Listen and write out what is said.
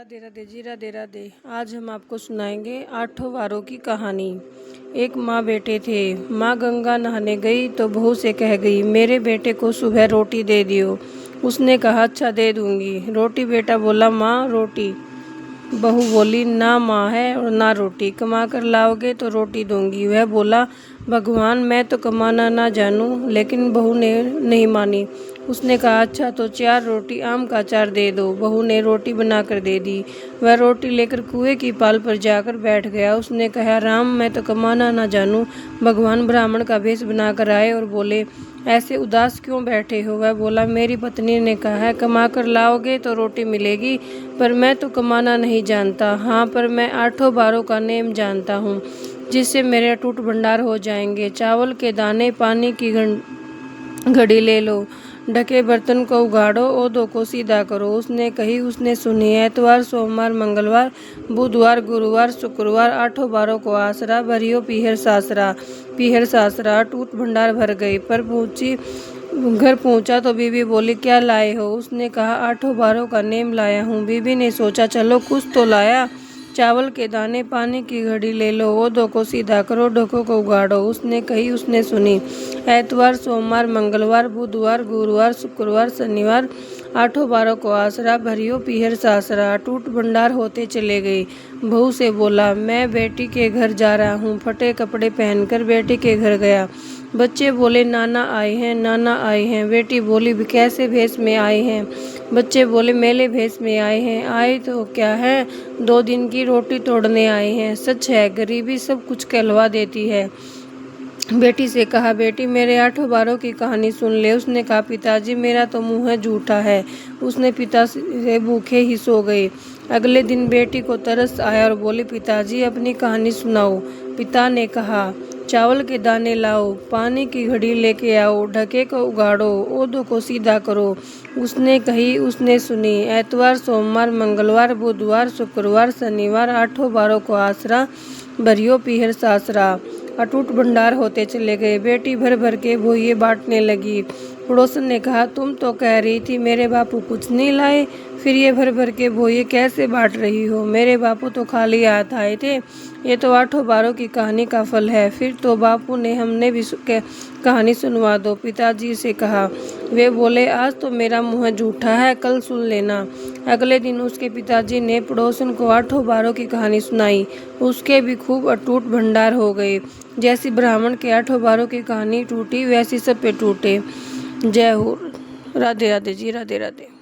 राधे राधे जी, राधे राधे। आज हम आपको सुनाएंगे आठों वारों की कहानी। एक माँ बेटे थे। माँ गंगा नहाने गई तो बहू से कह गई, मेरे बेटे को सुबह रोटी दे दियो। उसने कहा, अच्छा दे दूंगी। रोटी बेटा बोला, माँ रोटी। बहू बोली, ना माँ है और ना रोटी, कमा कर लाओगे तो रोटी दूंगी। वह बोला, भगवान मैं तो कमाना ना जानूं। लेकिन बहू ने नहीं मानी। उसने कहा, अच्छा तो 4 रोटी आम का अचार दे दो। बहू ने रोटी बनाकर दे दी। वह रोटी लेकर कुएं की पाल पर जाकर बैठ गया। उसने कहा, राम मैं तो कमाना ना जानूं। भगवान ब्राह्मण का भेष बनाकर आए और बोले, ऐसे उदास क्यों बैठे हो? वह बोला, मेरी पत्नी ने कहा है कमा कर लाओगे तो रोटी मिलेगी, पर मैं तो कमाना नहीं जानता। हाँ, पर मैं आठों बारों का नेम जानता हूँ, जिससे मेरे अटूट भंडार हो जाएंगे। चावल के दाने, पानी की घड़ी ले लो, ढके बर्तन को उगाड़ो, ओदों को सीधा करो। उसने कही, उसने सुनी। एतवार, सोमवार, मंगलवार, बुधवार, गुरुवार, शुक्रवार, आठों बारों को आसरा, भरियो पीहर सासरा। अटूट भंडार भर गई। पर घर पहुंचा तो बीवी बोली, क्या लाए हो? उसने कहा, आठों बारों का नेम लाया हूँ। बीवी ने सोचा, चलो कुछ तो लाया। चावल के दाने, पानी की घड़ी ले लो, ओदों को सीधा करो, ढकों को उगाड़ो। उसने कही, उसने सुनी। एतवार, सोमवार, मंगलवार, बुधवार, गुरुवार, शुक्रवार, शनिवार, आठों बारों को आसरा, भरियो पीहर सासरा। अटूट भंडार होते चले गए। बहू से बोला, मैं बेटी के घर जा रहा हूँ। फटे कपड़े पहनकर बेटी के घर गया। बच्चे बोले, नाना आए हैं, नाना आए हैं। बेटी बोली, कैसे भेष में आए हैं? बच्चे बोले, मेले भेष में आए हैं। आए तो क्या है, 2 दिन की रोटी तोड़ने आए हैं। सच है, गरीबी सब कुछ कहलवा देती है। बेटी से कहा, बेटी मेरे आठों बारों की कहानी सुन ले। उसने कहा, पिताजी मेरा तो मुंह है झूठा है। उसने पिता से भूखे ही सो गए। अगले दिन बेटी को तरस आया और बोली, पिताजी अपनी कहानी सुनाओ। पिता ने कहा, चावल के दाने लाओ, पानी की घड़ी लेके आओ, ढके को उगाड़ो, ओदों को सीधा करो। उसने कही, उसने सुनी। एतवार, सोमवार, मंगलवार, बुधवार, शुक्रवार, शनिवार, आठों बारों को आसरा, भरियो पीहर सासरा। अटूट भंडार होते चले गए। बेटी भर भर के भोइये बांटने लगी। पड़ोसन ने कहा, तुम तो कह रही थी मेरे बापू कुछ नहीं लाए, फिर ये भर भर के भोइये कैसे बांट रही हो? मेरे बापू तो खाली हाथ आए थे। ये तो आठों बारों की कहानी का फल है। फिर तो बापू ने हमने भी कहानी सुनवा दो, पिताजी से कहा। वे बोले, आज तो मेरा मुँह झूठा है, कल सुन लेना। अगले दिन उसके पिताजी ने पड़ोसन को आठों बारों की कहानी सुनाई। उसके भी खूब अटूट भंडार हो गए। जैसी ब्राह्मण के आठों बारों की कहानी टूटी, वैसी सब पे टूटे। जय हो। राधे राधे जी, राधे राधे।